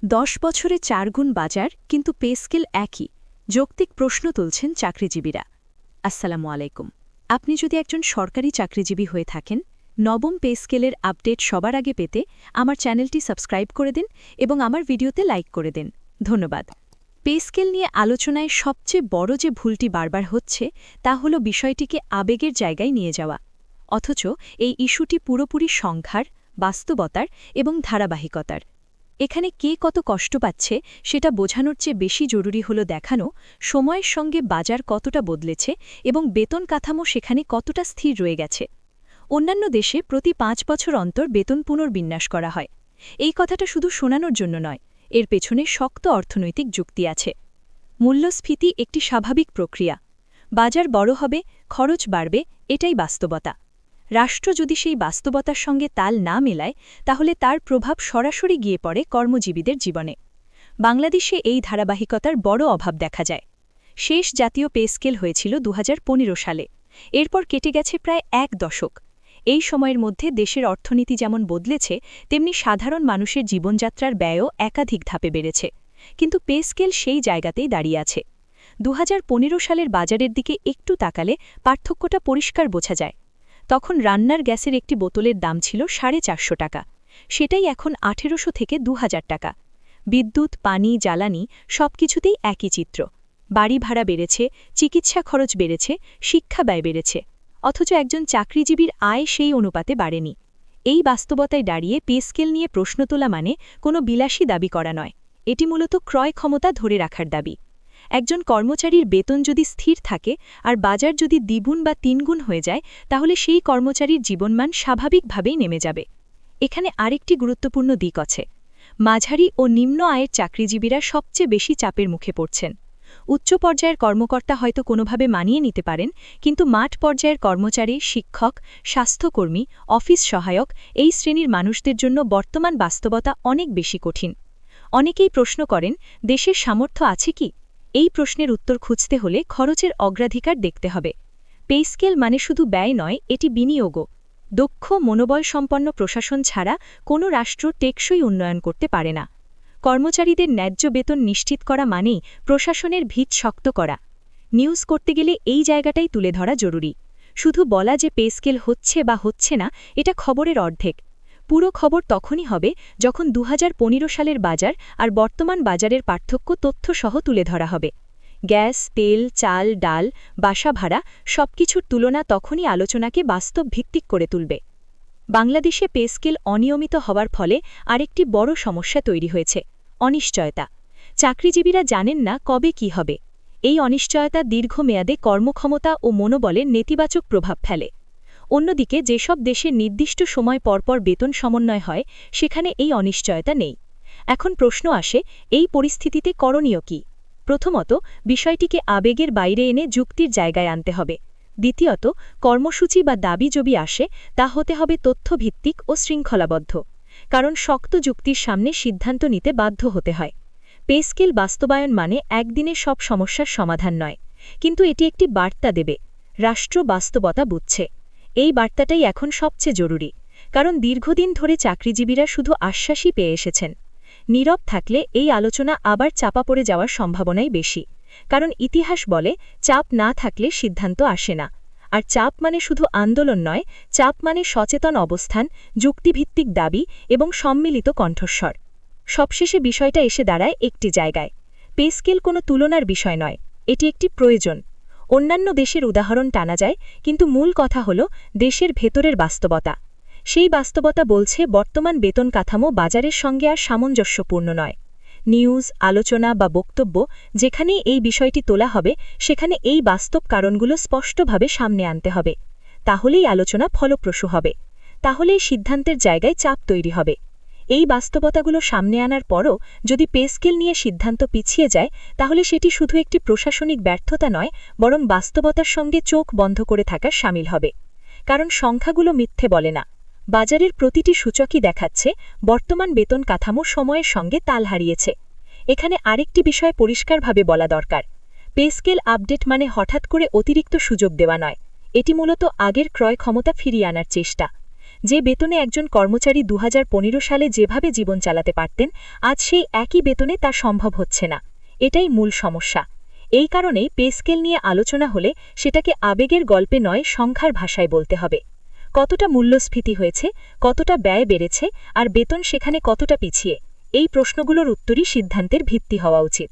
10 বছরে 4 গুণ বাজার কিন্তু পে স্কেল একই যৌক্তিক প্রশ্ন তুলছেন চাকরিজীবীরা। আসসালামু আলাইকুম। আপনি যদি একজন সরকারি চাকরিজীবী হয়ে থাকেন, নবম পে স্কেলের আপডেট সবার আগে পেতে আমার চ্যানেলটি সাবস্ক্রাইব করে দিন এবং আমার ভিডিওতে লাইক করে দিন। ধন্যবাদ। পে স্কেল নিয়ে আলোচনায় সবচেয়ে বড় যে ভুলটি বারবার হচ্ছে তা হল বিষয়টিকে আবেগের জায়গায় নিয়ে যাওয়া। অথচ এই ইস্যুটি পুরোপুরি সংখ্যার, বাস্তবতার এবং ধারাবাহিকতার। এখানে কে কত কষ্ট পাচ্ছে সেটা বোঝানোর চেয়ে বেশি জরুরি হলো দেখানো সময়ের সঙ্গে বাজার কতটা বদলেছে এবং বেতন কাঠামো সেখানে কতটা স্থির রয়ে গেছে। অন্যান্য দেশে প্রতি 5 বছর অন্তর বেতন পুনর্বিন্যাস করা হয়। এই কথাটা শুধু শোনানোর জন্য নয়, এর পেছনে শক্ত অর্থনৈতিক যুক্তি আছে। মূল্যস্ফীতি একটি স্বাভাবিক প্রক্রিয়া। বাজার বড় হবে, খরচ বাড়বে, এটাই বাস্তবতা। রাষ্ট্র যদি সেই বাস্তবতার সঙ্গে তাল না মেলায়, তাহলে তার প্রভাব সরাসরি গিয়ে পড়ে কর্মজীবীদের জীবনে। বাংলাদেশে এই ধারাবাহিকতার বড় অভাব দেখা যায়। শেষ জাতীয় পে স্কেল হয়েছিল 2015 সালে। এরপর কেটে গেছে প্রায় 1 দশক। এই সময়ের মধ্যে দেশের অর্থনীতি যেমন বদলেছে, তেমনি সাধারণ মানুষের জীবনযাত্রার ব্যয়ও একাধিক ধাপে বেড়েছে। কিন্তু পে স্কেল সেই জায়গাতেই দাঁড়িয়ে আছে। 2015 সালের বাজারের দিকে একটু তাকালে পার্থক্যটা পরিষ্কার বোঝা যায়। তখন রান্নার গ্যাসের একটি বোতলের দাম ছিল 450 টাকা। সেটাই এখন 1800 থেকে 2000 টাকা। বিদ্যুৎ, পানি, জ্বালানি সবকিছুতেই একই চিত্র। বাড়ি ভাড়া বেড়েছে, চিকিৎসা খরচ বেড়েছে, শিক্ষা ব্যয় বেড়েছে। অথচ একজন চাকরিজীবীর আয় সেই অনুপাতে বাড়েনি। এই বাস্তবতায় দাঁড়িয়ে পে স্কেল নিয়ে প্রশ্ন তোলা মানে কোনো বিলাসী দাবি করা নয়, এটি মূলত ক্রয় ক্ষমতা ধরে রাখার দাবি। একজন কর্মচারীর বেতন যদি স্থির থাকে আর বাজার যদি দ্বিগুণ বা তিনগুণ হয়ে যায়, তাহলে সেই কর্মচারীর জীবনমান স্বাভাবিকভাবেই নেমে যাবে। এখানে আরেকটি গুরুত্বপূর্ণ দিক আছে। মাঝারি ও নিম্ন আয়ের চাকরিজীবীরা সবচেয়ে বেশি চাপের মুখে পড়ছেন। উচ্চ পর্যায়ের কর্মকর্তা হয়তো কোনোভাবে মানিয়ে নিতে পারেন, কিন্তু মাঠ পর্যায়ের কর্মচারী, শিক্ষক, স্বাস্থ্যকর্মী, অফিস সহায়ক এই শ্রেণীর মানুষদের জন্য বর্তমান বাস্তবতা অনেক বেশি কঠিন। অনেকেই প্রশ্ন করেন, দেশের সামর্থ্য আছে কি? এই প্রশ্নের উত্তর খুঁজতে হলে খরচের অগ্রাধিকার দেখতে হবে। পে স্কেল মানে শুধু ব্যয় নয়, এটি বিনিয়োগও। দক্ষ, মনোবলসম্পন্ন প্রশাসন ছাড়া কোনো রাষ্ট্র টেকসই উন্নয়ন করতে পারে না। কর্মচারীদের ন্যায্য বেতন নিশ্চিত করা মানেই প্রশাসনের ভিত শক্ত করা। নিউজ করতে গেলে এই জায়গাটাই তুলে ধরা জরুরি। শুধু বলা যে পে স্কেল হচ্ছে বা হচ্ছে না, এটা খবরের অর্ধেক। পুরো খবর তখনই হবে যখন 2015 সালের বাজার আর বর্তমান বাজারের পার্থক্য তথ্যসহ তুলে ধরা হবে। গ্যাস, তেল, চাল, ডাল, বাসা ভাড়া সবকিছুর তুলনা তখনই আলোচনাকে বাস্তব ভিত্তিক করে তুলবে। বাংলাদেশে পে স্কেল অনিয়মিত হওয়ার ফলে আরেকটি বড় সমস্যা তৈরি হয়েছে: অনিশ্চয়তা। চাকরিজীবীরা জানেন না কবে কি হবে। এই অনিশ্চয়তা দীর্ঘমেয়াদে কর্মক্ষমতা ও মনোবলের নেতিবাচক প্রভাব ফেলে। অন্যদিকে যেসব দেশে নির্দিষ্ট সময় পরপর বেতন সমন্বয় হয়, সেখানে এই অনিশ্চয়তা নেই। এখন প্রশ্ন আসে, এই পরিস্থিতিতে করণীয় কি? প্রথমত, বিষয়টিকে আবেগের বাইরে এনে যুক্তির জায়গায় আনতে হবে। দ্বিতীয়ত, কর্মসূচি বা দাবি যদি আসে, তা হতে হবে তথ্যভিত্তিক ও শৃঙ্খলাবদ্ধ। কারণ শক্ত যুক্তির সামনে সিদ্ধান্ত নিতে বাধ্য হতে হয়। পে স্কেল বাস্তবায়ন মানে একদিনে সব সমস্যার সমাধান নয়, কিন্তু এটি একটি বার্তা দেবে: রাষ্ট্র বাস্তবতা বুঝছে। এই বার্তাটাই এখন সবচেয়ে জরুরি, কারণ দীর্ঘদিন ধরে চাকরিজীবীরা শুধু আশ্বাসই পেয়ে এসেছেন। নীরব থাকলে এই আলোচনা আবার চাপা পড়ে যাওয়ার সম্ভাবনাই বেশি। কারণ ইতিহাস বলে, চাপ না থাকলে সিদ্ধান্ত আসে না। আর চাপ মানে শুধু আন্দোলন নয়, চাপ মানে সচেতন অবস্থান, যুক্তিভিত্তিক দাবি এবং সম্মিলিত কণ্ঠস্বর। সবশেষে বিষয়টা এসে দাঁড়ায় একটি জায়গায়: পে স্কেল কোনো তুলনার বিষয় নয়, এটি একটি প্রয়োজন। অন্যান্য দেশের উদাহরণ টানা যায়, কিন্তু মূল কথা হল দেশের ভেতরের বাস্তবতা। সেই বাস্তবতা বলছে বর্তমান বেতন কাঠামো বাজারের সঙ্গে আর সামঞ্জস্যপূর্ণ নয়। নিউজ, আলোচনা বা বক্তব্য যেখানেই এই বিষয়টি তোলা হবে, সেখানে এই বাস্তব কারণগুলো স্পষ্টভাবে সামনে আনতে হবে। তাহলেই আলোচনা ফলপ্রসূ হবে। তাহলেই সিদ্ধান্তের জায়গায় চাপ তৈরি হবে। এই বাস্তবতাগুলো সামনে আনার পরও যদি পে স্কেল নিয়ে সিদ্ধান্ত পিছিয়ে যায়, তাহলে সেটি শুধু একটি প্রশাসনিক ব্যর্থতা নয়, বরং বাস্তবতার সঙ্গে চোখ বন্ধ করে থাকার শামিল হবে। কারণ সংখ্যাগুলো মিথ্যে বলে না। বাজারের প্রতিটি সূচকই দেখাচ্ছে বর্তমান বেতন কাঠামো সময়ের সঙ্গে তাল হারিয়েছে। এখানে আরেকটি বিষয় পরিষ্কারভাবে বলা দরকার: পে স্কেল আপডেট মানে হঠাৎ করে অতিরিক্ত সুযোগ দেওয়া নয়। এটি মূলত আগের ক্রয় ক্ষমতা ফিরিয়ে আনার চেষ্টা। যে বেতনে একজন কর্মচারী ২০১৫ সালে যেভাবে জীবন চালাতে পারতেন, আজ সেই একই বেতনে তা সম্ভব হচ্ছে না। এটাই মূল সমস্যা। এই কারণেই পে স্কেল নিয়ে আলোচনা হলে সেটাকে আবেগের গল্পে নয়, সংখ্যার ভাষায় বলতে হবে। কতটা মূল্যস্ফীতি হয়েছে, কতটা ব্যয় বেড়েছে, আর বেতন সেখানে কতটা পিছিয়ে, এই প্রশ্নগুলোর উত্তরই সিদ্ধান্তের ভিত্তি হওয়া উচিত।